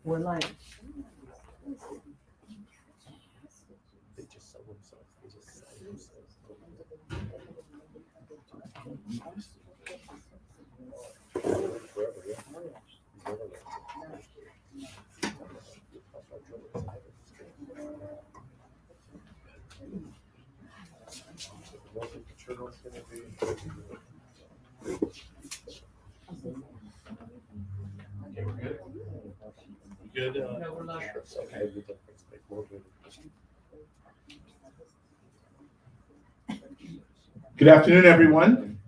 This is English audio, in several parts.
We're like, They just sell themselves. They just sell themselves. Forever, yeah. He's never left. What the churro's gonna be? Okay, we're good. Good. no, we're not. Okay, we can make more good. Good afternoon, everyone.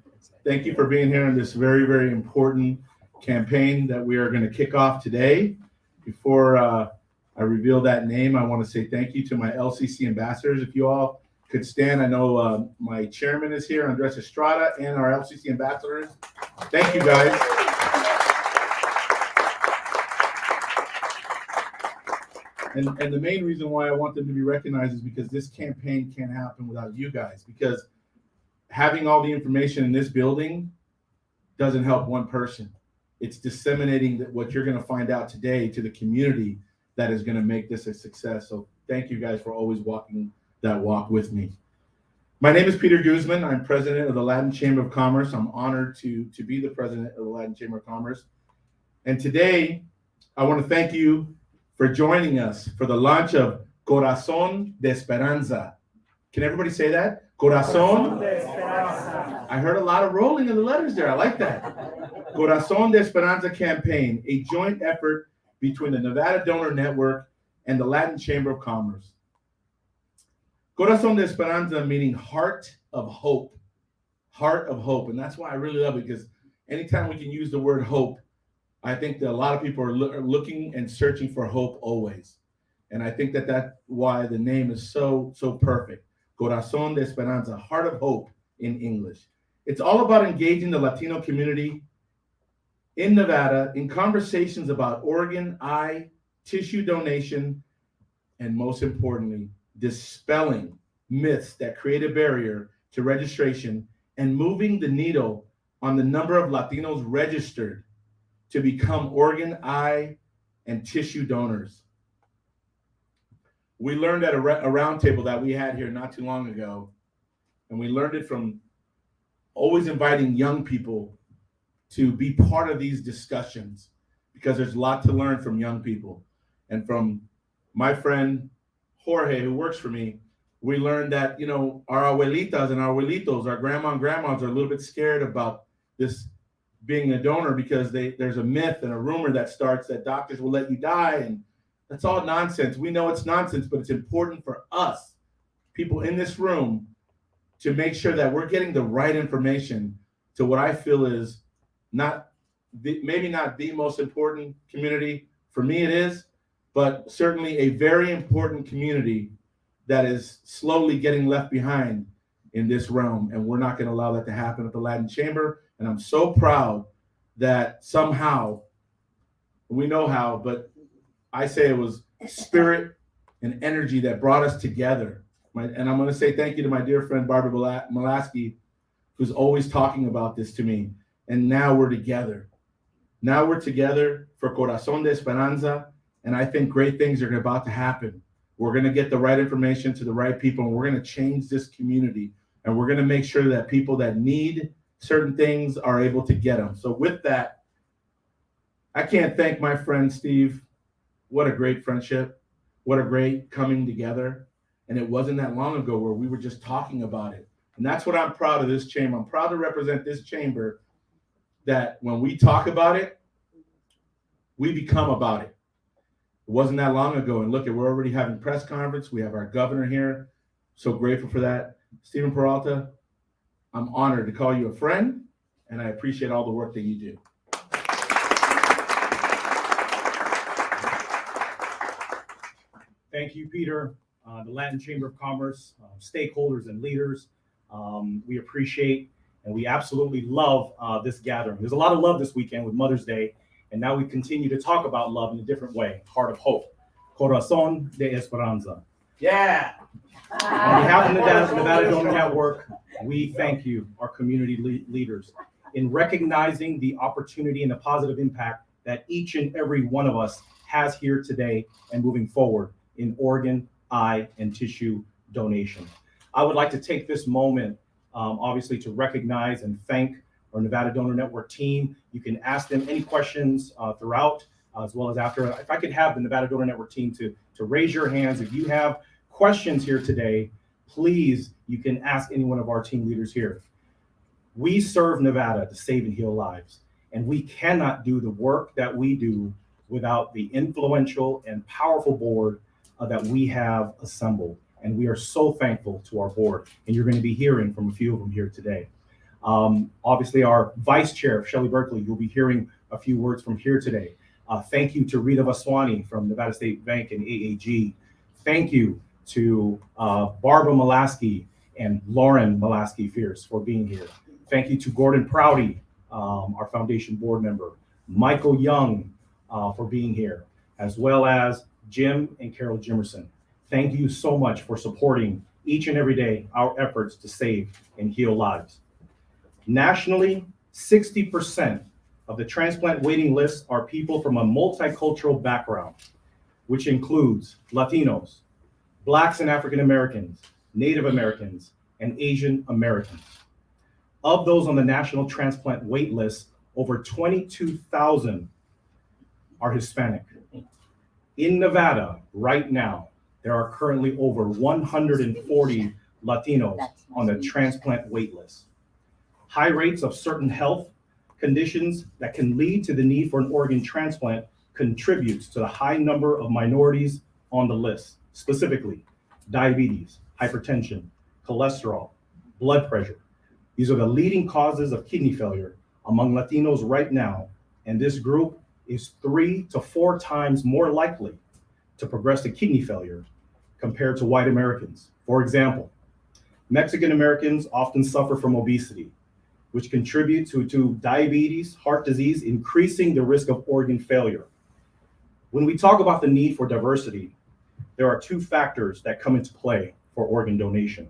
Thank you for being here in this very, very important campaign that we are going to kick off today. Before I reveal that name, I want to say thank you to my LCC ambassadors. If you all could stand, I know my chairman is here, Andres Estrada, and our LCC ambassadors. Thank you, guys. And the main reason why I want them to be recognized is because this campaign can't happen without you guys, because having all the information in this building doesn't help one person. It's disseminating what you're going to find out today to the community that is going to make this a success. So thank you guys for always walking that walk with me. My name is Peter Guzman. I'm president of the Latin Chamber of Commerce. I'm honored to be the president of the Latin Chamber of Commerce. And today, I want to thank you for joining us for the launch of Corazón de Esperanza. Can everybody say that? Corazón de Esperanza. I heard a lot of rolling of the letters there. I like that. Corazón de Esperanza campaign, a joint effort between the Nevada Donor Network and the Latin Chamber of Commerce. Corazón de Esperanza meaning heart of hope. Heart of hope. And that's why I really love it, because anytime we can use the word hope, I think that a lot of people are looking and searching for hope always. And I think that that's why the name is so perfect. Corazón de Esperanza, heart of hope in English. It's all about engaging the Latino community in Nevada in conversations about organ, eye, tissue donation, and most importantly, dispelling myths that create a barrier to registration and moving the needle on the number of Latinos registered to become organ, eye, and tissue donors. We learned at a roundtable that we had here not too long ago, and we learned it from always inviting young people to be part of these discussions, because there's a lot to learn from young people. And from my friend Jorge, who works for me, we learned that, you know, our abuelitas and our abuelitos, our grandma and grandmas are a little bit scared about this being a donor, because there's a myth and a rumor that starts that doctors will let you die, and that's all nonsense. We know it's nonsense, but it's important for us, people in this room, to make sure that we're getting the right information to what I feel is maybe not the most important community. For me, it is, but certainly a very important community that is slowly getting left behind in this realm. And we're not going to allow that to happen at the Latin Chamber. And I'm so proud that somehow, we know how, but I say it was spirit and energy that brought us together. And I'm going to say thank you to my dear friend Barbara Molaski, who's always talking about this to me. And now we're together. Now we're together for Corazón de Esperanza. And I think great things are about to happen. We're going to get the right information to the right people, and we're going to change this community. And we're going to make sure that people that need certain things are able to get them. So with that, I can't thank my friend Steve. What a great friendship. What a great coming together. And it wasn't that long ago where we were just talking about it. And that's what I'm proud of this chamber. I'm proud to represent this chamber, that when we talk about it, we become about it. It wasn't that long ago. And look, we're already having press conference. We have our governor here. So grateful for that. Stephen Peralta, I'm honored to call you a friend, and I appreciate all the work that you do. Thank you, Peter. The Latin Chamber of Commerce, stakeholders and leaders, we appreciate and we absolutely love this gathering. There's a lot of love this weekend with Mother's Day, and now we continue to talk about love in a different way. Heart of hope. Corazón de Esperanza. Yeah. On behalf of the Nevada Donor Network, we thank you, our community leaders, in recognizing the opportunity and the positive impact that each and every one of us has here today and moving forward in organ, eye, and tissue donation. I would like to take this moment, obviously, to recognize and thank our Nevada Donor Network team. You can ask them any questions throughout, as well as after. If I could have the Nevada Donor Network team to raise your hands. If you have questions here today, please, you can ask any one of our team leaders here. We serve Nevada to save and heal lives, and we cannot do the work that we do without the influential and powerful board that we have assembled. And we are so thankful to our board, and you're going to be hearing from a few of them here today. Obviously, our Vice Chair, Shelley Berkeley, you'll be hearing a few words from here today. Thank you to Rita Vaswani from Nevada State Bank and AAG. Thank you to Barbara Molaski and Lauren Molaski-Fierce for being here. Thank you to Gordon Prouty, our foundation board member, Michael Young for being here, as well as Jim and Carol Jimerson. Thank you so much for supporting each and every day our efforts to save and heal lives. Nationally, 60% of the transplant waiting list are people from a multicultural background, which includes Latinos, Blacks and African Americans, Native Americans, and Asian Americans. Of those on the national transplant wait list, over 22,000 are Hispanic. In Nevada, right now, there are currently over 140 Latinos on the transplant wait list. High rates of certain health conditions that can lead to the need for an organ transplant contributes to the high number of minorities on the list, specifically diabetes, hypertension, cholesterol, blood pressure. These are the leading causes of kidney failure among Latinos right now, and this group is 3 to 4 times more likely to progress to kidney failure compared to white Americans. For example, Mexican Americans often suffer from obesity, which contributes to diabetes, heart disease, increasing the risk of organ failure. When we talk about the need for diversity, there are 2 factors that come into play for organ donation.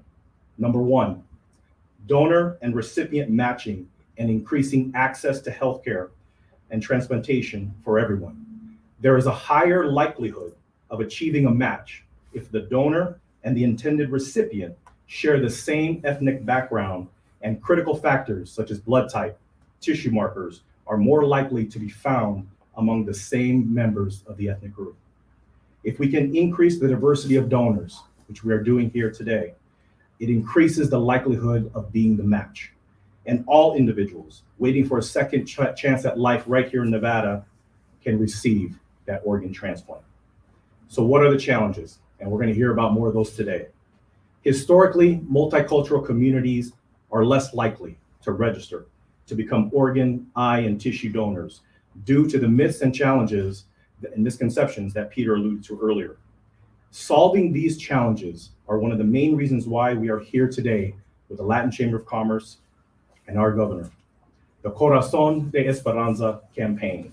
Number 1, donor and recipient matching and increasing access to healthcare and transplantation for everyone. There is a higher likelihood of achieving a match if the donor and the intended recipient share the same ethnic background, and critical factors such as blood type, tissue markers are more likely to be found among the same members of the ethnic group. If we can increase the diversity of donors, which we are doing here today, it increases the likelihood of being the match. And all individuals waiting for a second chance at life right here in Nevada can receive that organ transplant. So what are the challenges? And we're going to hear about more of those today. Historically, multicultural communities are less likely to register to become organ, eye, and tissue donors due to the myths and challenges and misconceptions that Peter alluded to earlier. Solving these challenges are one of the main reasons why we are here today with the Latin Chamber of Commerce and our governor, the Corazón de Esperanza campaign.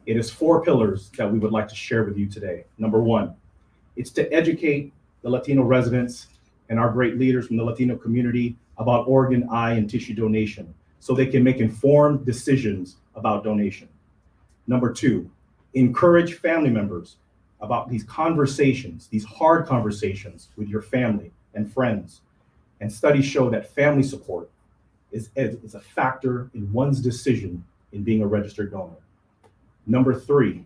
It is 4 pillars that we would like to share with you today. Number 1, it's to educate the Latino residents and our great leaders from the Latino community about organ, eye, and tissue donation so they can make informed decisions about donation. Number 2, encourage family members about these conversations, these hard conversations with your family and friends. And studies show that family support is a factor in one's decision in being a registered donor. Number 3,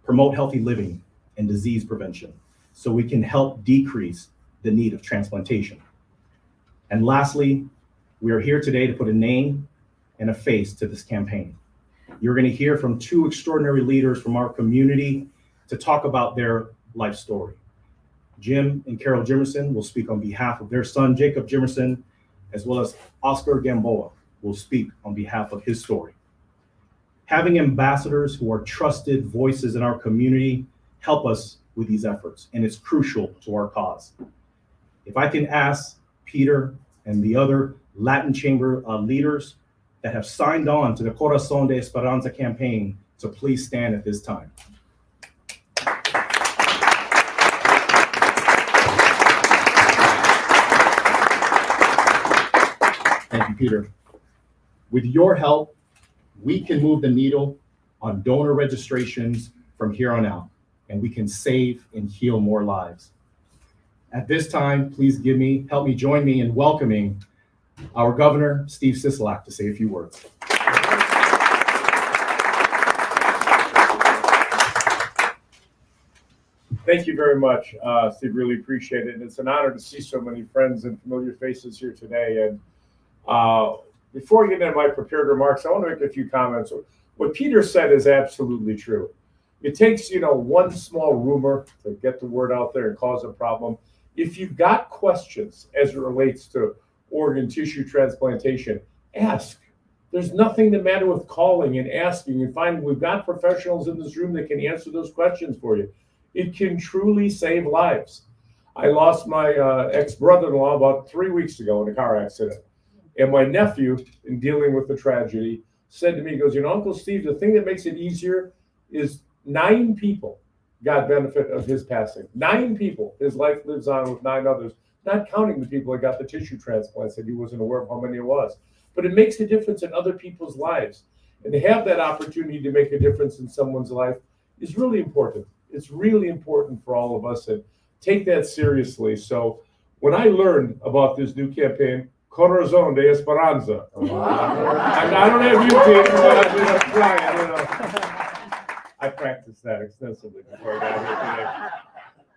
promote healthy living and disease prevention so we can help decrease the need of transplantation. And lastly, we are here today to put a name and a face to this campaign. You're going to hear from 2 extraordinary leaders from our community to talk about their life story. Jim and Carol Jimerson will speak on behalf of their son, Jacob Jimerson, as well as Oscar Gamboa will speak on behalf of his story. Having ambassadors who are trusted voices in our community help us with these efforts, and it's crucial to our cause. If I can ask Peter and the other Latin Chamber leaders that have signed on to the Corazón de Esperanza campaign to please stand at this time. Thank you, Peter. With your help, we can move the needle on donor registrations from here on out, and we can save and heal more lives. At this time, please help me join me in welcoming our Governor, Steve Sislak, to say a few words. Thank you very much, Steve. Really appreciate it. And it's an honor to see so many friends and familiar faces here today. And before I get into my prepared remarks, I want to make a few comments. What Peter said is absolutely true. It takes, one small rumor to get the word out there and cause a problem. If you've got questions as it relates to organ tissue transplantation, ask. There's nothing the matter with calling and asking and finding. We've got professionals in this room that can answer those questions for you. It can truly save lives. I lost my ex-brother-in-law about 3 weeks ago in a car accident. And my nephew, in dealing with the tragedy, said to me, he goes, Uncle Steve, the thing that makes it easier is 9 people got benefit of his passing. 9 people. His life lives on with 9 others, not counting the people that got the tissue transplants that he wasn't aware of how many it was. But it makes a difference in other people's lives. And to have that opportunity to make a difference in someone's life is really important. It's really important for all of us, and take that seriously. So when I learned about this new campaign, Corazón de Esperanza, I don't have YouTube, but I've been trying. I practiced that extensively before I got here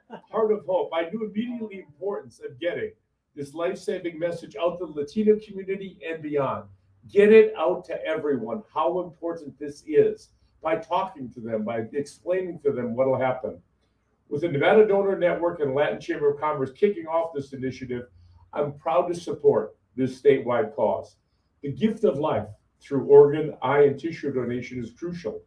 today. Heart of Hope. I knew immediately the importance of getting this life-saving message out to the Latino community and beyond. Get it out to everyone how important this is, by talking to them, by explaining to them what will happen. With the Nevada Donor Network and Latin Chamber of Commerce kicking off this initiative, I'm proud to support this statewide cause. The gift of life through organ, eye, and tissue donation is crucial,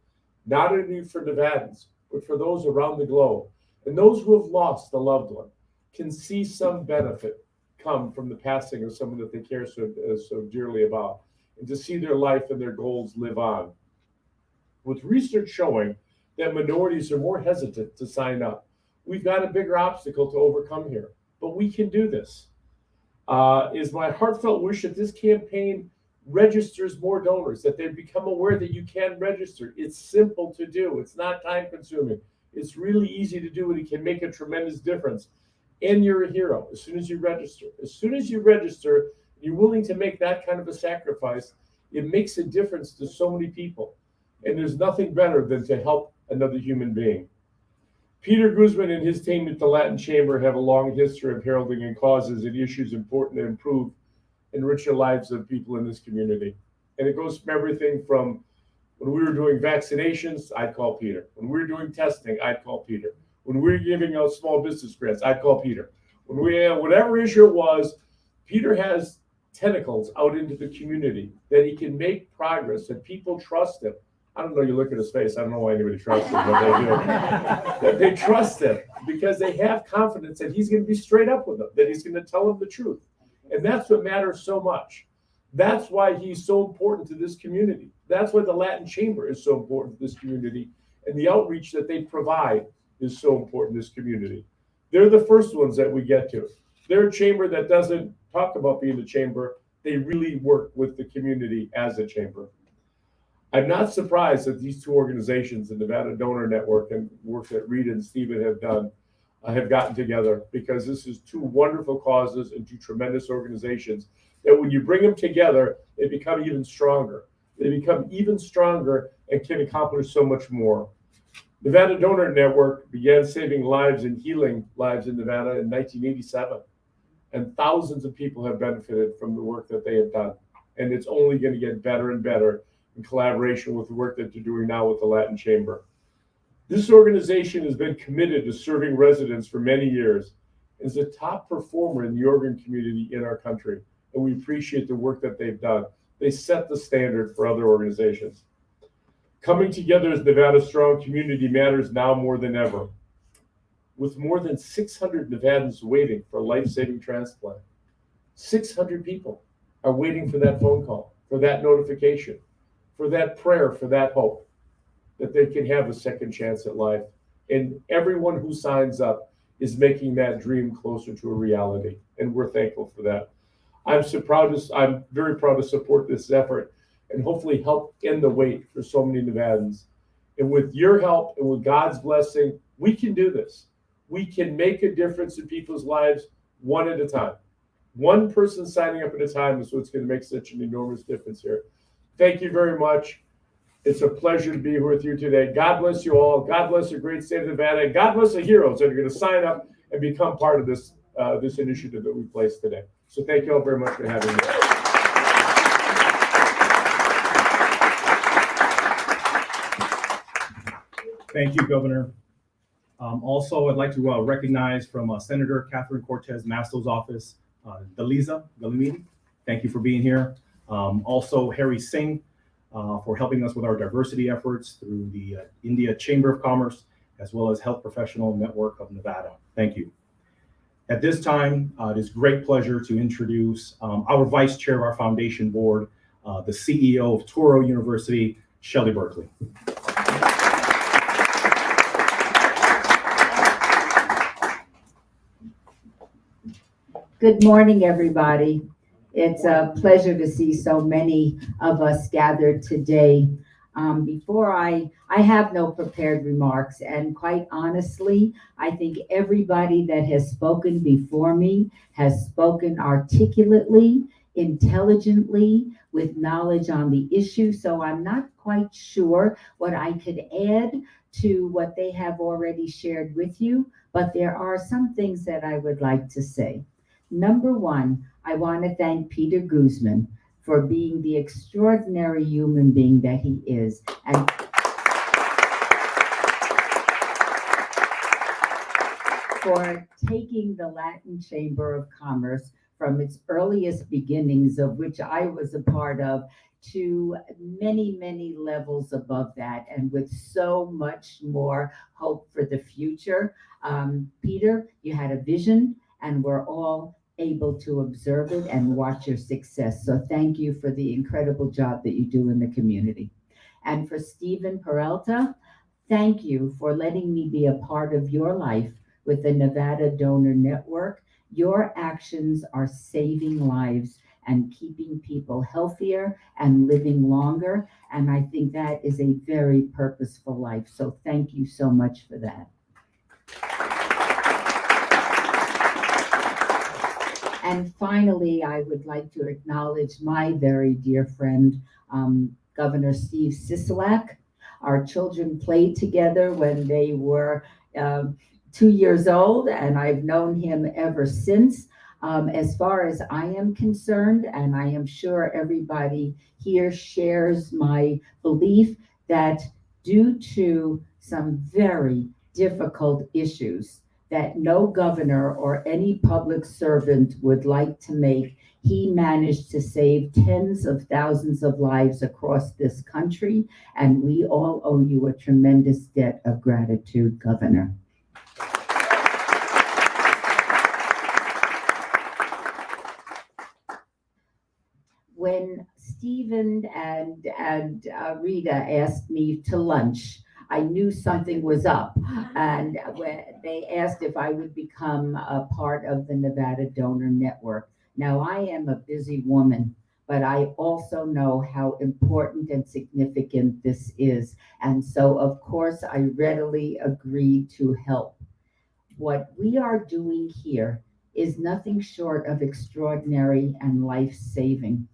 not only for Nevadans, but for those around the globe. And those who have lost a loved one can see some benefit come from the passing of someone that they care so dearly about, and to see their life and their goals live on. With research showing that minorities are more hesitant to sign up, we've got a bigger obstacle to overcome here, but we can do this. Is my heartfelt wish that this campaign registers more donors, that they become aware that you can register. It's simple to do. It's not time consuming. It's really easy to do, and it can make a tremendous difference. And you're a hero as soon as you register. As soon as you register, you're willing to make that kind of a sacrifice. It makes a difference to so many people. And there's nothing better than to help another human being. Peter Guzman and his team at the Latin Chamber have a long history of heralding and causes and issues important to improve and enrich the lives of people in this community. And it goes from everything from when we were doing vaccinations, I'd call Peter. When we were doing testing, I'd call Peter. When we were giving out small business grants, I'd call Peter. When we whatever issue it was, Peter has tentacles out into the community that he can make progress, and people trust him. I don't know, you look at his face, I don't know why anybody trusts him, but they do. They trust him because they have confidence that he's going to be straight up with them, that he's going to tell them the truth. And that's what matters so much. That's why he's so important to this community. That's why the Latin Chamber is so important to this community. And the outreach that they provide is so important to this community. They're the first ones that we get to. They're a chamber that doesn't talk about being a chamber. They really work with the community as a chamber. I'm not surprised that these two organizations, the Nevada Donor Network and work that Rita and Stephen have done, have gotten together, because this is two wonderful causes and two tremendous organizations that when you bring them together, they become even stronger. They become even stronger and can accomplish so much more. Nevada Donor Network began saving lives and healing lives in Nevada in 1987, and thousands of people have benefited from the work that they have done. And it's only going to get better and better in collaboration with the work that they're doing now with the Latin Chamber. This organization has been committed to serving residents for many years, and is a top performer in the organ community in our country, and we appreciate the work that they've done. They set the standard for other organizations. Coming together as Nevada's strong community matters now more than ever. With more than 600 Nevadans waiting for a life-saving transplant, 600 people are waiting for that phone call, for that notification, for that prayer, for that hope, that they can have a second chance at life. And everyone who signs up is making that dream closer to a reality, and we're thankful for that. I'm very proud to support this effort and hopefully help end the wait for so many Nevadans. And with your help and with God's blessing, we can do this. We can make a difference in people's lives one at a time. One person signing up at a time is what's going to make such an enormous difference here. Thank you very much. It's a pleasure to be here with you today. God bless you all. God bless the great state of Nevada. And God bless the heroes that are going to sign up and become part of this this initiative that we placed today. So thank you all very much for having me. Thank you, Governor. Also, I'd like to recognize from Senator Catherine Cortez Masto's office, Daliza Galimidi. Thank you for being here. Also, Harry Singh for helping us with our diversity efforts through the India Chamber of Commerce, as well as Health Professional Network of Nevada. Thank you. At this time, it is great pleasure to introduce our Vice Chair of our Foundation Board, the CEO of Touro University, Shelley Berkeley. Good morning, everybody. It's a pleasure to see so many of us gathered today. I have no prepared remarks, and quite honestly, I think everybody that has spoken before me has spoken articulately, intelligently, with knowledge on the issue, so I'm not quite sure what I could add to what they have already shared with you, but there are some things that I would like to say. Number one, I want to thank Peter Guzman for being the extraordinary human being that he is, and for taking the Latin Chamber of Commerce from its earliest beginnings, of which I was a part of, to many, many levels above that, and with so much more hope for the future. Peter, you had a vision, and we're all able to observe it and watch your success. So thank you for the incredible job that you do in the community. And for Stephen Peralta, thank you for letting me be a part of your life with the Nevada Donor Network. Your actions are saving lives and keeping people healthier and living longer. And I think that is a very purposeful life. So thank you so much for that. And finally, I would like to acknowledge my very dear friend, Governor Steve Sislak. Our children played together when they were 2 years old, and I've known him ever since. As far as I am concerned, and I am sure everybody here shares my belief that due to some very difficult issues that no governor or any public servant would like to make, he managed to save tens of thousands of lives across this country, and we all owe you a tremendous debt of gratitude, Governor. When Stephen and Rita asked me to lunch, I knew something was up, and when they asked if I would become a part of the Nevada Donor Network. Now, I am a busy woman, but I also know how important and significant this is, and so of course I readily agreed to help. What we are doing here is nothing short of extraordinary and life-saving.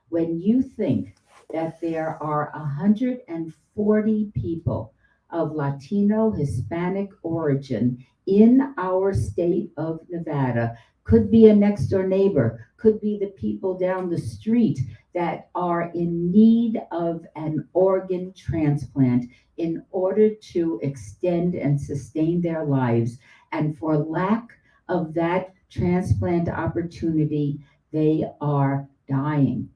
When you think that there are 140 people of Latino, Hispanic origin in our state of Nevada, could be a next door neighbor, could be the people down the street that are in need of an organ transplant in order to extend and sustain their lives. And for lack of that transplant opportunity, they are dying.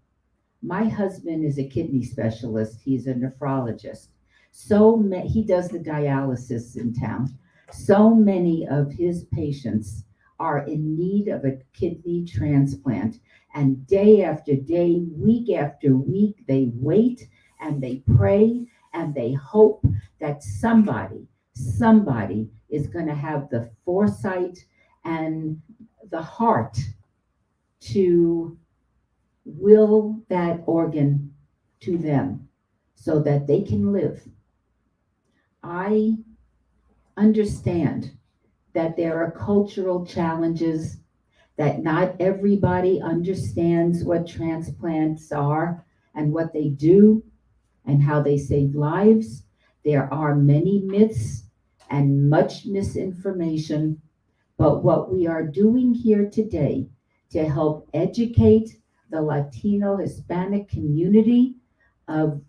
My husband is a kidney specialist. He's a nephrologist. He does the dialysis in town. So many of his patients are in need of a kidney transplant. And day after day, week after week, they wait and they pray and they hope that somebody is going to have the foresight and the heart to will that organ to them so that they can live. I understand that there are cultural challenges, that not everybody understands what transplants are and what they do and how they save lives. There are many myths and much misinformation, but what we are doing here today to help educate the Latino Hispanic community of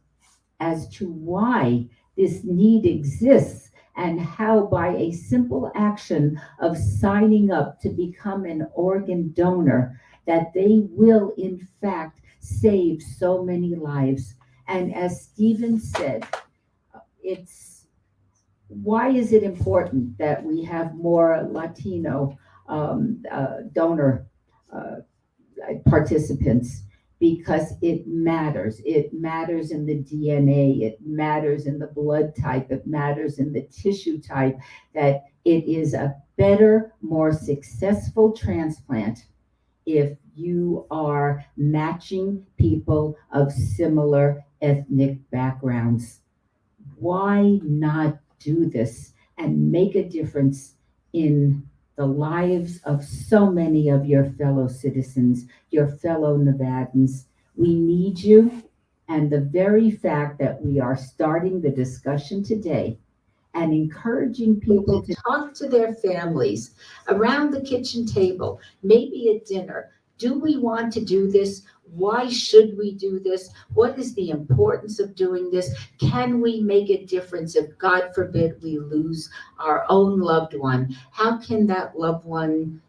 as to why this need exists and how by a simple action of signing up to become an organ donor, that they will in fact save so many lives. And as Stephen said, why is it important that we have more Latino donor participants? Because it matters. It matters in the DNA, it matters in the blood type, it matters in the tissue type, that it is a better, more successful transplant if you are matching people of similar ethnic backgrounds. Why not do this and make a difference in the lives of so many of your fellow citizens, your fellow Nevadans? We need you, and the very fact that we are starting the discussion today and encouraging people to talk to their families around the kitchen table, maybe at dinner. Do we want to do this? Why should we do this? What is the importance of doing this? Can we make a difference if, God forbid, we lose our own loved one? How can that loved one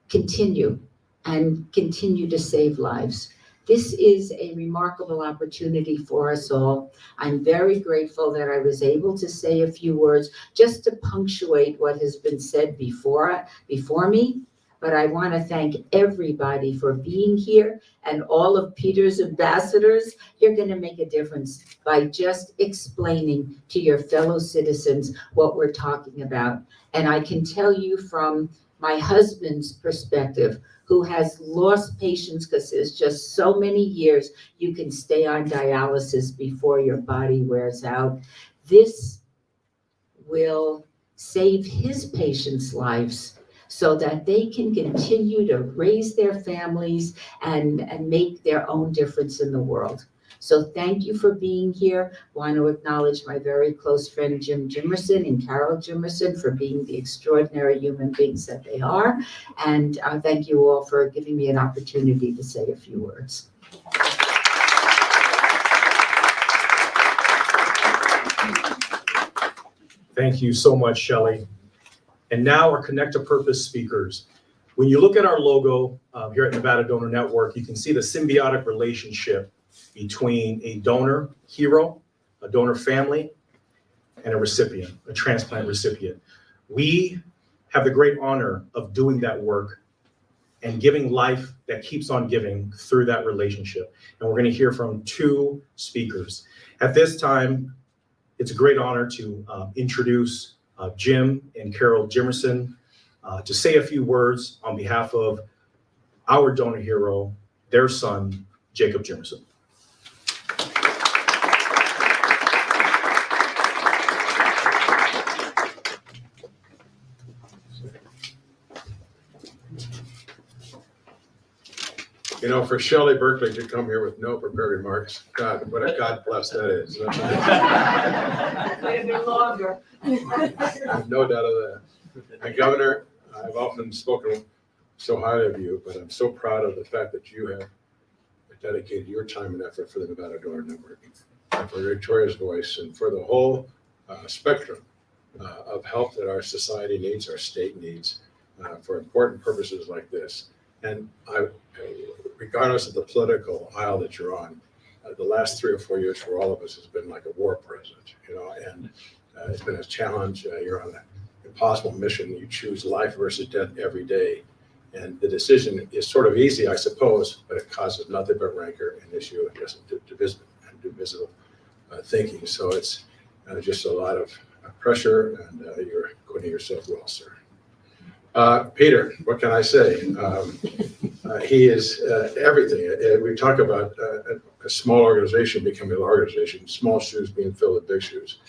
continue to save lives? This is a remarkable opportunity for us all. I'm very grateful that I was able to say a few words just to punctuate what has been said before me. But I want to thank everybody for being here and all of Peter's ambassadors. You're going to make a difference by just explaining to your fellow citizens what we're talking about. And I can tell you from my husband's perspective, who has lost patients because there's just so many years you can stay on dialysis before your body wears out. This will save his patients' lives so that they can continue to raise their families and make their own difference in the world. So thank you for being here. Want to acknowledge my very close friend Jim Jimerson and Carol Jimerson for being the extraordinary human beings that they are. And thank you all for giving me an opportunity to say a few words. Thank you so much, Shelley. And now our Connect to Purpose speakers. When you look at our logo here at Nevada Donor Network, you can see the symbiotic relationship between a donor hero, a donor family, and a recipient, a transplant recipient. We have the great honor of doing that work and giving life that keeps on giving through that relationship. And we're going to hear from two speakers. At this time, it's a great honor to introduce Jim and Carol Jimerson to say a few words on behalf of our donor hero, their son, Jacob Jimerson. You know, for Shelley Berkeley to come here with no prepared remarks, God, what a God bless that is. Maybe longer. No doubt of that. And Governor, I've often spoken so highly of you, but I'm so proud of the fact that you have dedicated your time and effort for the Nevada Donor Network, and for Victoria's Voice, and for the whole spectrum of help that our society needs, our state needs, for important purposes like this. And regardless of the political aisle that you're on, the last 3 or 4 years for all of us has been like a war present, you know, and it's been a challenge. You're on an impossible mission. You choose life versus death every day. And the decision is sort of easy, I suppose, but it causes nothing but rancor and issue and just divisible thinking. So it's just a lot of pressure, and you're acquitting yourself well, sir. Peter, what can I say? He is everything. We talk about a small organization becoming an organization, small shoes being filled with big shoes.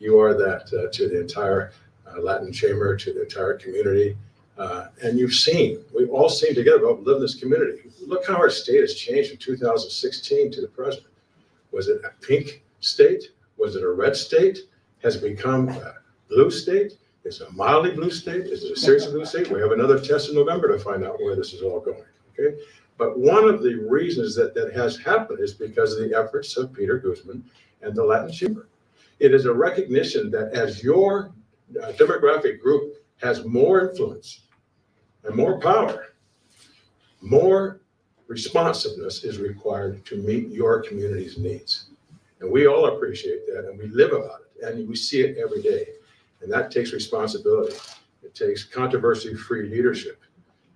You are that to the entire Latin Chamber, to the entire community. And we've all seen together about live in this community. Look how our state has changed from 2016 to the present. Was it a pink state? Was it a red state? Has it become a blue state? Is it a mildly blue state? Is it a seriously blue state? We have another test in November to find out where this is all going, okay? But one of the reasons that has happened is because of the efforts of Peter Guzman and the Latin Chamber. It is a recognition that as your demographic group has more influence and more power, more responsiveness is required to meet your community's needs. And we all appreciate that, and we live about it, and we see it every day. And that takes responsibility. It takes controversy-free leadership.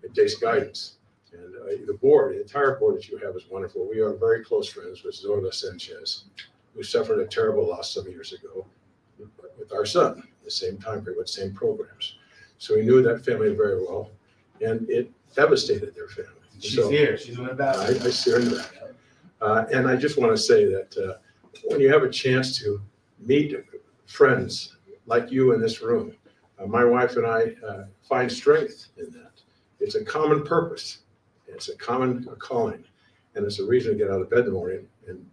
It takes guidance. And the board, the entire board that you have is wonderful. We are very close friends with Zorla Sanchez, who suffered a terrible loss some years ago with our son, the same time period, with same programs. So we knew that family very well, and it devastated their family. She's here. She's in the back. I see her in the back. And I just want to say that when you have a chance to meet friends like you in this room, my wife and I find strength in that. It's a common purpose. It's a common calling. And it's a reason to get out of bed in the morning and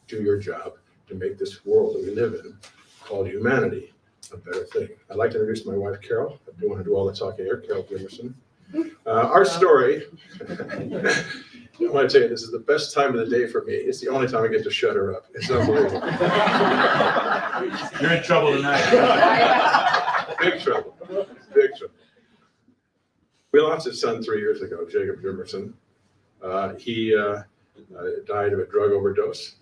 do your job to make this world that we live in, called humanity, a better thing. I'd like to introduce my wife, Carol. I do want to do all the talking here, Carol Glimmerson. Our story, I want to tell you, this is the best time of the day for me. It's the only time I get to shut her up. It's unbelievable. You're in trouble tonight. Big trouble. Big trouble. We lost his son 3 years ago, Jacob Jimerson. He died of a drug overdose.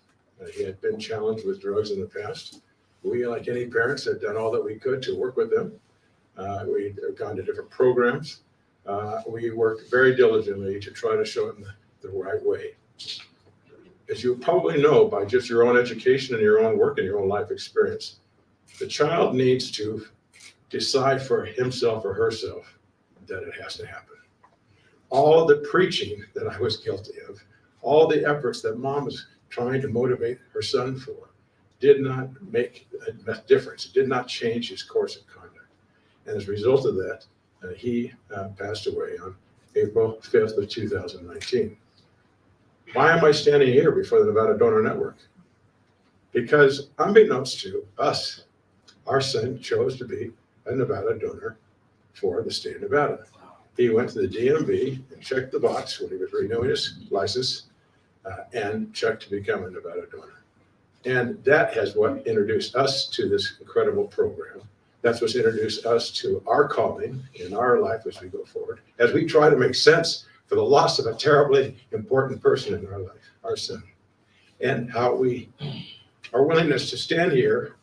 He had been challenged with drugs in the past. We, like any parents, had done all that we could to work with them. We had gone to different programs. We worked very diligently to try to show him the right way. As you probably know by just your own education and your own work and your own life experience, the child needs to decide for himself or herself that it has to happen. All the preaching that I was guilty of, all the efforts that mom was trying to motivate her son for, did not make a difference. It did not change his course of conduct. And as a result of that, he passed away on April 5th of 2019. Why am I standing here before the Nevada Donor Network? Because unbeknownst to us, our son chose to be a Nevada donor for the state of Nevada. He went to the DMV and checked the box when he was renewing his license and checked to become a Nevada donor. And that has what introduced us to this incredible program. That's what's introduced us to our calling in our life as we go forward, as we try to make sense for the loss of a terribly important person in our life, our son, and how our willingness to stand here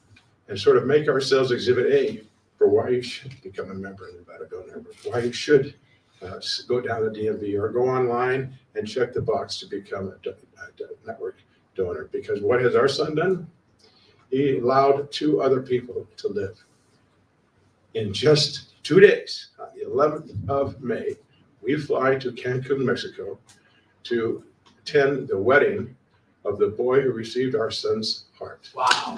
and sort of make ourselves exhibit A for why you should become a member of the Nevada Donor Network, why you should go down to DMV or go online and check the box to become a network donor. Because what has our son done? He allowed 2 other people to live. In just 2 days, on the 11th of May, we fly to Cancun, Mexico, to attend the wedding of the boy who received our son's heart. Wow.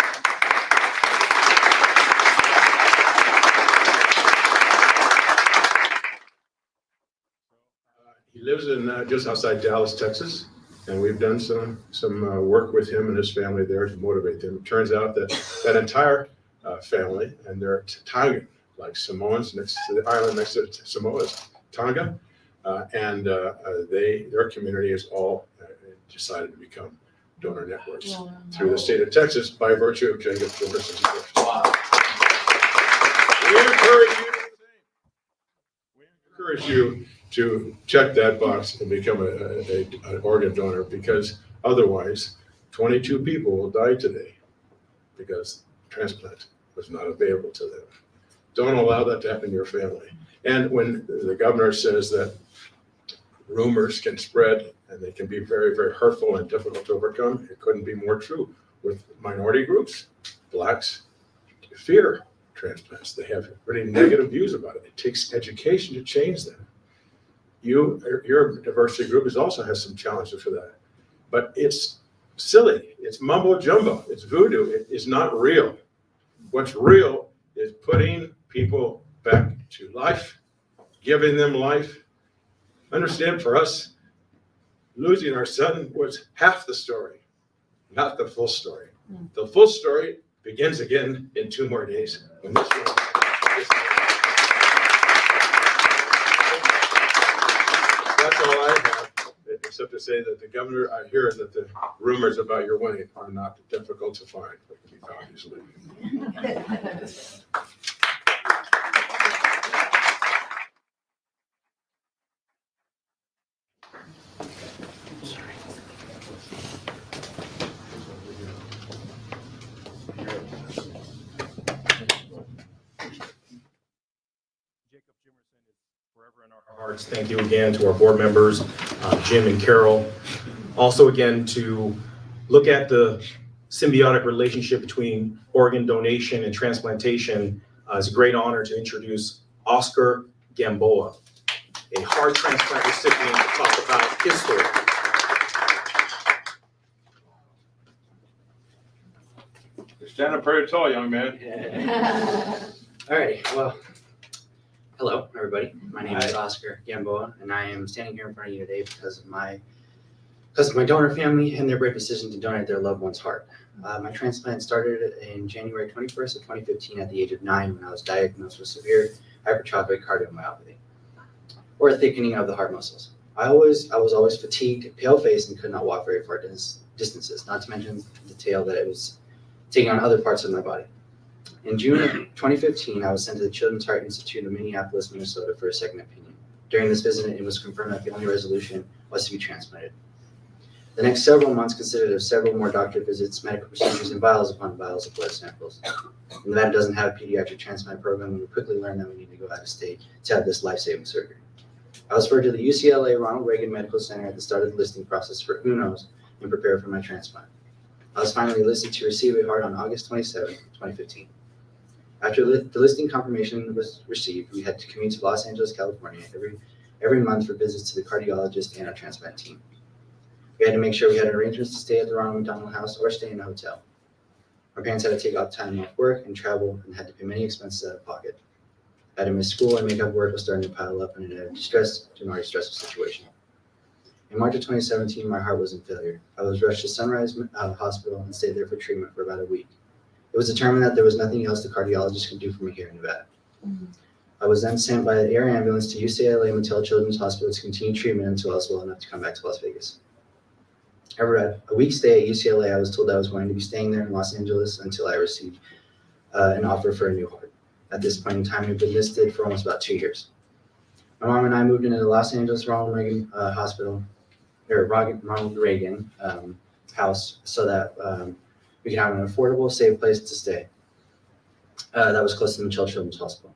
He lives in just outside Dallas, Texas, and we've done some work with him and his family there to motivate them. It turns out that entire family, and they're Tongan, like Samoans, next to the island next to Samoa is Tonga, and their community has all decided to become donor networks through the state of Texas by virtue of Jacob Jimerson's gift. Wow. We encourage you. We encourage you to check that box and become an organ donor, because otherwise 22 people will die today because transplant was not available to them. Don't allow that to happen in your family. And when the governor says that rumors can spread and they can be very, very hurtful and difficult to overcome, it couldn't be more true with minority groups. Blacks fear transplants. They have really negative views about it. It takes education to change them. Your diversity group also has some challenges for that. But it's silly. It's mumbo jumbo. It's voodoo. It is not real. What's real is putting people back to life, giving them life. Understand, for us, losing our son was half the story, not the full story. The full story begins again in 2 more days. When this one, that's all I have, except to say that the governor, I hear that the rumors about your winning are not difficult to find, but can be found easily. Jacob Jimerson is forever in our hearts. Thank you again to our board members, Jim and Carol. Also, again, to look at the symbiotic relationship between organ donation and transplantation. It's a great honor to introduce Oscar Gamboa, a heart transplant recipient, to talk about his story. You're standing pretty tall, young man. All right, well, hello, everybody. My name is Oscar Gamboa, and I am standing here in front of you today because of my donor family and their brave decision to donate their loved one's heart. My transplant started in January 21st of 2015 at the age of 9 when I was diagnosed with severe hypertrophic cardiomyopathy, or a thickening of the heart muscles. I was always fatigued, pale-faced, and could not walk very far distances, not to mention the detail that it was taking on other parts of my body. In June of 2015, I was sent to the Children's Heart Institute of Minneapolis, Minnesota for a second opinion. During this visit, it was confirmed that the only resolution was to be transplanted. The next several months consisted of several more doctor visits, medical procedures, and vials upon vials of blood samples. Nevada doesn't have a pediatric transplant program, and we quickly learned that we need to go out of state to have this life-saving surgery. I was referred to the UCLA Ronald Reagan Medical Center at the start of the listing process for UNOS and prepared for my transplant. I was finally listed to receive a heart on August 27, 2015. After the listing confirmation was received, we had to commute to Los Angeles, California every month for visits to the cardiologist and our transplant team. We had to make sure we had arrangements to stay at the Ronald McDonald House or stay in a hotel. My parents had to take off time off work and travel and had to pay many expenses out of pocket. I had to miss school and make up work was starting to pile up, and it added stress to an already stressful situation. In March of 2017, my heart was in failure. I was rushed to Sunrise Hospital and stayed there for treatment for about a week. It was determined that there was nothing else the cardiologist could do for me here in Nevada. I was then sent by the air ambulance to UCLA Mattel Children's Hospital to continue treatment until I was well enough to come back to Las Vegas. After a week's stay at UCLA, I was told I was going to be staying there in Los Angeles until I received an offer for a new heart. At this point in time, we've been listed for almost about 2 years. My mom and I moved into the Los Angeles Ronald Reagan house so that we could have an affordable, safe place to stay that was close to the Mattel Children's Hospital.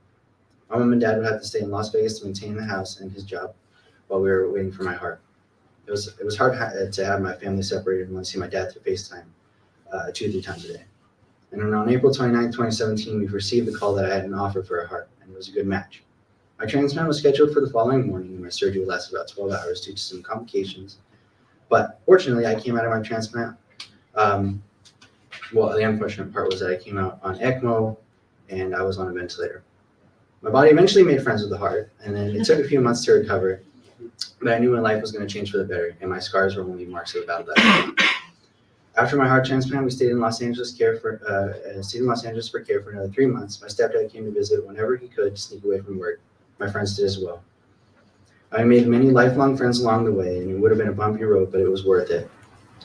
My mom and dad would have to stay in Las Vegas to maintain the house and his job while we were waiting for my heart. It was hard to have my family separated and want to see my dad through FaceTime 2 or 3 times a day. And on April 29, 2017, we received the call that I had an offer for a heart, and it was a good match. My transplant was scheduled for the following morning, and my surgery would last about 12 hours due to some complications. But fortunately, I came out of my transplant. Well, the unfortunate part was that I came out on ECMO, and I was on a ventilator. My body eventually made friends with the heart, and then it took a few months to recover. But I knew my life was going to change for the better, and my scars were only marks of the battle that I fought. After my heart transplant, we stayed in Los Angeles for care for another 3 months. My stepdad came to visit whenever he could to sneak away from work. My friends did as well. I made many lifelong friends along the way, and it would have been a bumpy road, but it was worth it.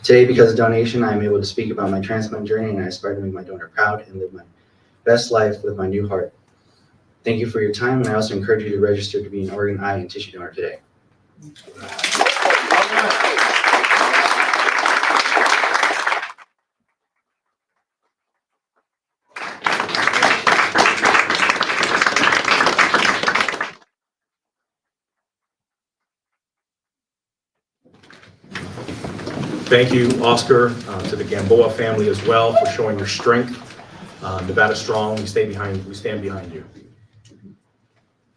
Today, because of donation, I am able to speak about my transplant journey, and I aspire to make my donor proud and live my best life with my new heart. Thank you for your time, and I also encourage you to register to be an organ, eye, and tissue donor today. Thank you, Oscar, to the Gamboa family as well for showing your strength. Nevada strong, we stand behind you.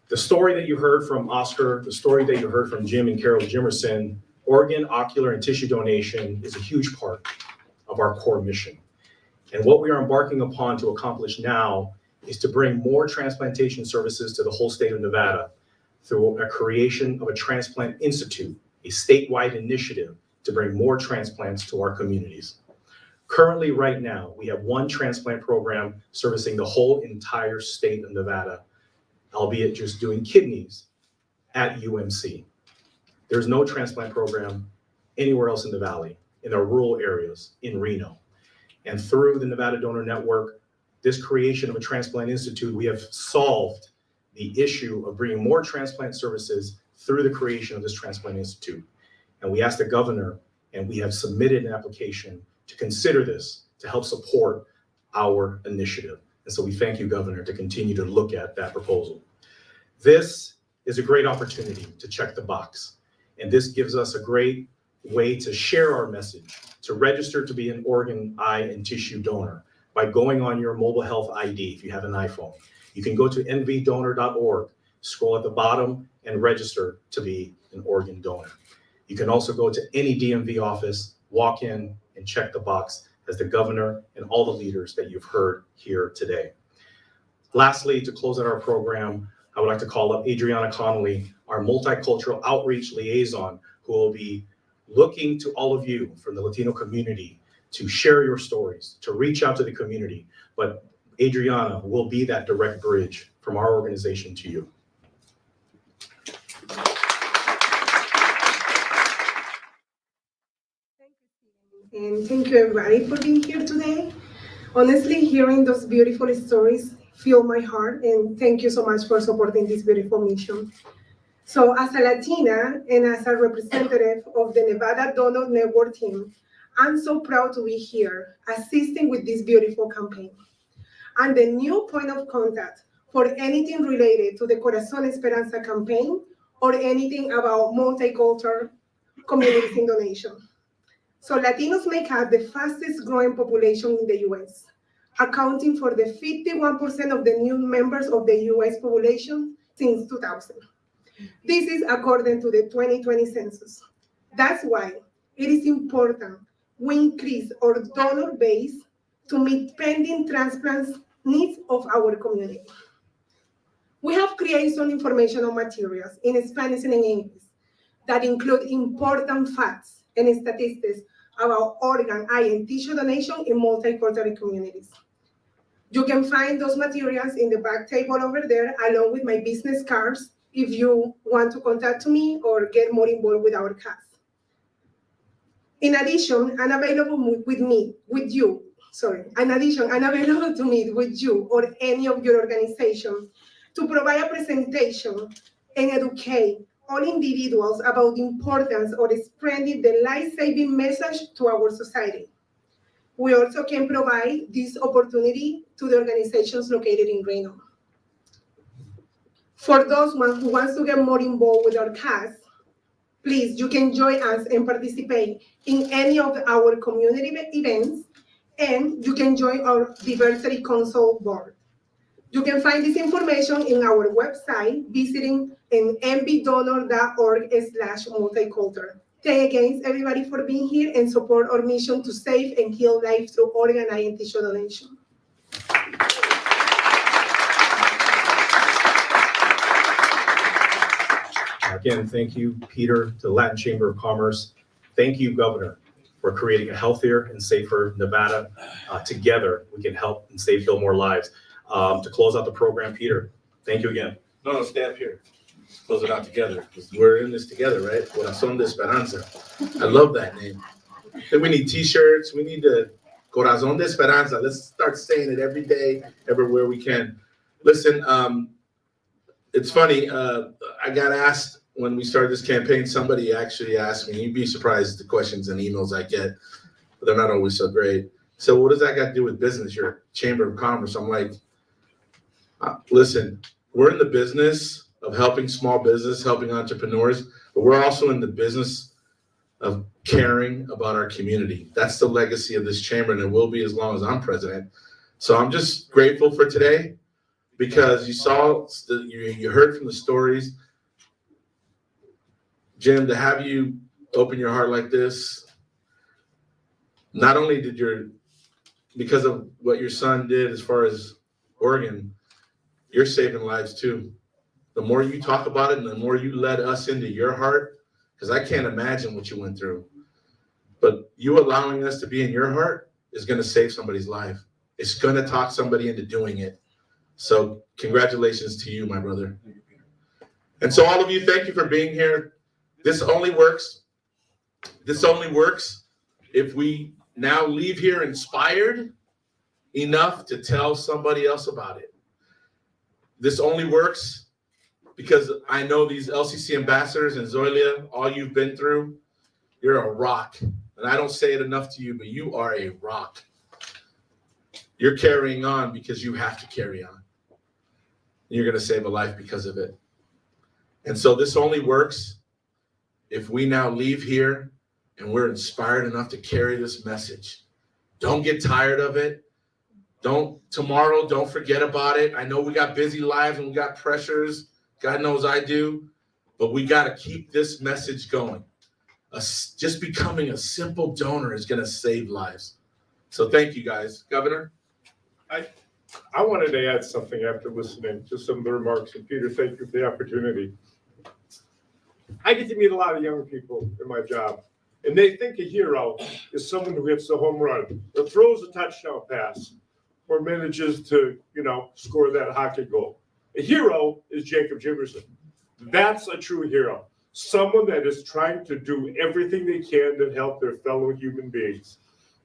The story that you heard from Oscar, the story that you heard from Jim and Carol Jimerson, organ, ocular, and tissue donation is a huge part of our core mission. And what we are embarking upon to accomplish now is to bring more transplantation services to the whole state of Nevada through a creation of a Transplant Institute, a statewide initiative to bring more transplants to our communities. Currently, right now, we have one transplant program servicing the whole entire state of Nevada, albeit just doing kidneys at UMC. There's no transplant program anywhere else in the valley, in our rural areas, in Reno. And through the Nevada Donor Network, this creation of a Transplant Institute, we have solved the issue of bringing more transplant services through the creation of this Transplant Institute. And we asked the governor, and we have submitted an application to consider this to help support our initiative. And so we thank you, Governor, to continue to look at that proposal. This is a great opportunity to check the box. And this gives us a great way to share our message, to register to be an organ, eye, and tissue donor by going on your mobile health ID if you have an iPhone. You can go to nvdonor.org, scroll at the bottom, and register to be an organ donor. You can also go to any DMV office, walk in, and check the box as the governor and all the leaders that you've heard here today. Lastly, to close out our program, I would like to call up Adriana Connolly, our multicultural outreach liaison, who will be looking to all of you from the Latino community to share your stories, to reach out to the community. But Adriana will be that direct bridge from our organization to you. And thank you everybody for being here today. Honestly, hearing those beautiful stories fill my heart, and thank you so much for supporting this beautiful mission. So as a Latina and as a representative of the Nevada Donor Network team, I'm so proud to be here assisting with this beautiful campaign. I'm the new point of contact for anything related to the Corazón Esperanza campaign or anything about multicultural communities in donation. So Latinos make up the fastest growing population in the US, accounting for the 51% of the new members of the US population since 2000. This is according to the 2020 census. That's why it is important we increase our donor base to meet pending transplants needs of our community. We have created some informational materials in Spanish and in English that include important facts and statistics about organ, eye, and tissue donation in multicultural communities. You can find those materials in the back table over there, along with my business cards, if you want to contact me or get more involved with our cause. In addition, I'm available to meet with you or any of your organizations to provide a presentation and educate all individuals about the importance of spreading the life-saving message to our society. We also can provide this opportunity to the organizations located in Reno. For those who want to get more involved with our cause, please, you can join us and participate in any of our community events, and you can join our Diversity Council board. You can find this information in our website, visiting nvdonor.org/multicultural. Thank again, everybody, for being here and support our mission to save and heal lives through organ, eye, and tissue donation. Again, thank you, Peter, to the Latin Chamber of Commerce. Thank you, Governor, for creating a healthier and safer Nevada. Together, we can help and save, heal more lives. To close out the program, Peter, thank you again. No, stay up here. Let's close it out together, because we're in this together, right? Corazón de Esperanza. I love that name. Then we need t-shirts. We need the Corazón de Esperanza. Let's start saying it every day, everywhere we can. Listen, it's funny. I got asked when we started this campaign, somebody actually asked me, you'd be surprised at the questions and emails I get, but they're not always so great. So what does that got to do with business? Your Chamber of Commerce. I'm like, listen, we're in the business of helping small business, helping entrepreneurs, but we're also in the business of caring about our community. That's the legacy of this chamber, and it will be as long as I'm president. So I'm just grateful for today, because you saw, you heard from the stories. Jim, to have you open your heart like this, not only did your because of what your son did as far as Oregon, you're saving lives too. The more you talk about it and the more you let us into your heart, because I can't imagine what you went through, but you allowing us to be in your heart is going to save somebody's life. It's going to talk somebody into doing it. So congratulations to you, my brother. And so all of you, thank you for being here. This only works. This only works if we now leave here inspired enough to tell somebody else about it. This only works because I know these LCC ambassadors and Zoilia, all you've been through, you're a rock. And I don't say it enough to you, but you are a rock. You're carrying on because you have to carry on. You're going to save a life because of it. And so this only works if we now leave here and we're inspired enough to carry this message. Don't get tired of it. Don't forget about it. I know we got busy lives and we got pressures. God knows I do. But we got to keep this message going. Just becoming a simple donor is going to save lives. So thank you, guys. Governor? I wanted to add something after listening to some of the remarks. And Peter, thank you for the opportunity. I get to meet a lot of young people in my job, and they think a hero is someone who hits the home run or throws a touchdown pass or manages to, score that hockey goal. A hero is Jacob Jimerson. That's a true hero. Someone that is trying to do everything they can to help their fellow human beings.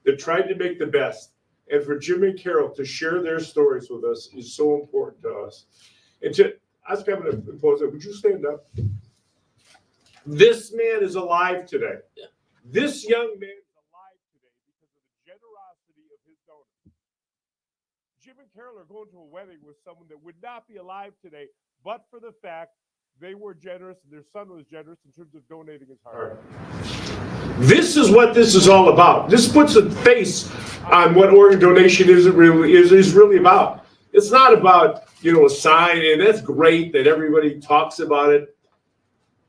They're trying to make the best. And for Jim and Carol to share their stories with us is so important to us. And I was going to impose it. Would you stand up? This man is alive today. Yeah. This young man is alive today because of the generosity of his donors. Jim and Carol are going to a wedding with someone that would not be alive today, but for the fact they were generous and their son was generous in terms of donating his heart. This is what this is all about. This puts a face on what organ donation is really about. It's not about, a sign, and that's great that everybody talks about it.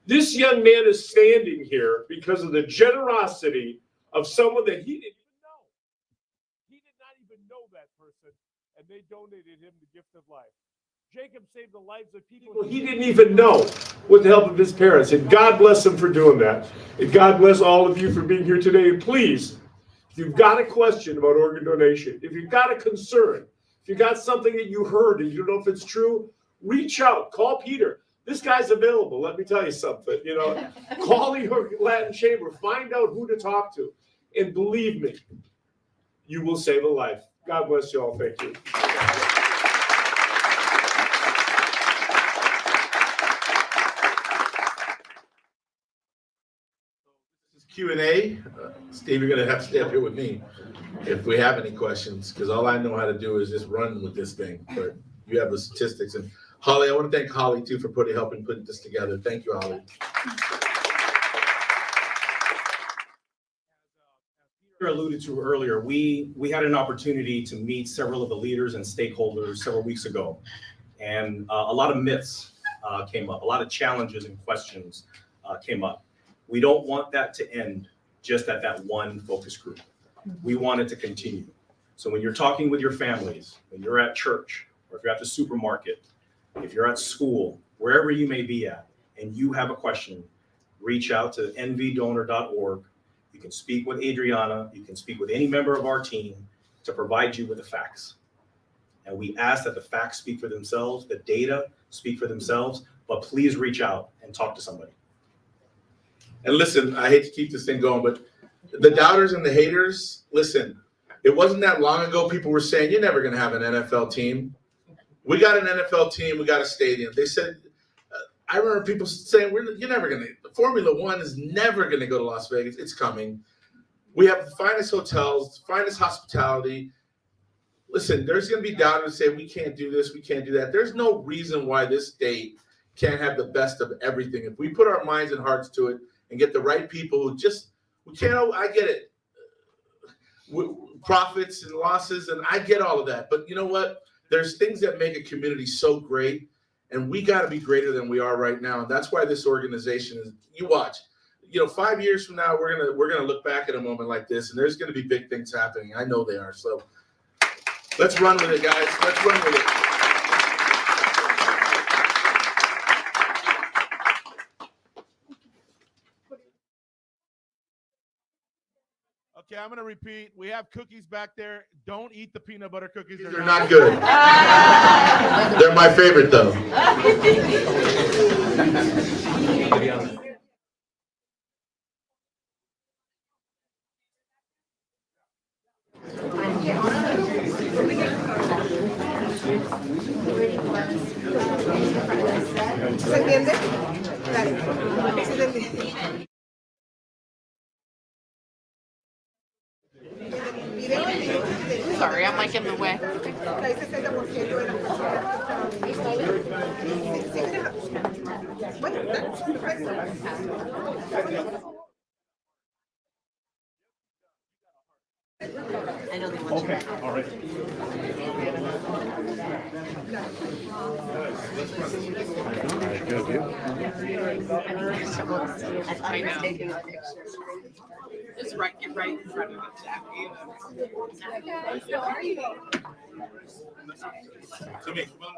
This young man is standing here because of the generosity of someone that he didn't even know. He did not even know that person, and they donated him the gift of life. Jacob saved the lives of people he didn't even know with the help of his parents, and God bless him for doing that. And God bless all of you for being here today. And please, if you've got a question about organ donation, if you've got a concern, if you've got something that you heard and you don't know if it's true, reach out. Call Peter. This guy's available. Let me tell you something. Call the Latin Chamber. Find out who to talk to. And believe me, you will save a life. God bless you all. Thank you. Q&A. Steve, you're going to have to stay up here with me if we have any questions, because all I know how to do is just run with this thing. But you have the statistics. And Holly, I want to thank Holly, too, for helping put this together. Thank you, Holly. Peter alluded to earlier, we had an opportunity to meet several of the leaders and stakeholders several weeks ago. And a lot of myths came up. A lot of challenges and questions came up. We don't want that to end just at that one focus group. We want it to continue. So when you're talking with your families, when you're at church, or if you're at the supermarket, if you're at school, wherever you may be at, and you have a question, reach out to nvdonor.org. You can speak with Adriana. You can speak with any member of our team to provide you with the facts. And we ask that the facts speak for themselves, the data speak for themselves, but please reach out and talk to somebody. And listen, I hate to keep this thing going, but the doubters and the haters, listen, it wasn't that long ago people were saying, you're never going to have an NFL team. We got an NFL team. We got a stadium. They said, I remember people saying, you're never going to, Formula One is never going to go to Las Vegas. It's coming. We have the finest hotels, the finest hospitality. Listen, there's going to be doubters say, we can't do this, we can't do that. There's no reason why this state can't have the best of everything. If we put our minds and hearts to it and get the right people who I get it. Profits and losses, and I get all of that. But you know what? There's things that make a community so great, and we got to be greater than we are right now. And that's why this organization is, you watch, 5 years from now, we're gonna look back at a moment like this, and there's gonna be big things happening. I know they are. So Let's run with it, guys. Let's run with it. Okay, I'm going to repeat. We have cookies back there. Don't eat the peanut butter cookies. They're not good. They're my favorite, though. ¿Se entiende? Dale. ¿Sí se entiende? Sorry, I'm like in the way. Hay 60% de las personas. Bueno, perfecto. I know they want you Okay, back. all right. I know. It's right in front of the chat. To me, come on.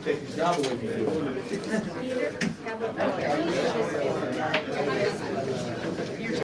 Take the job away from you.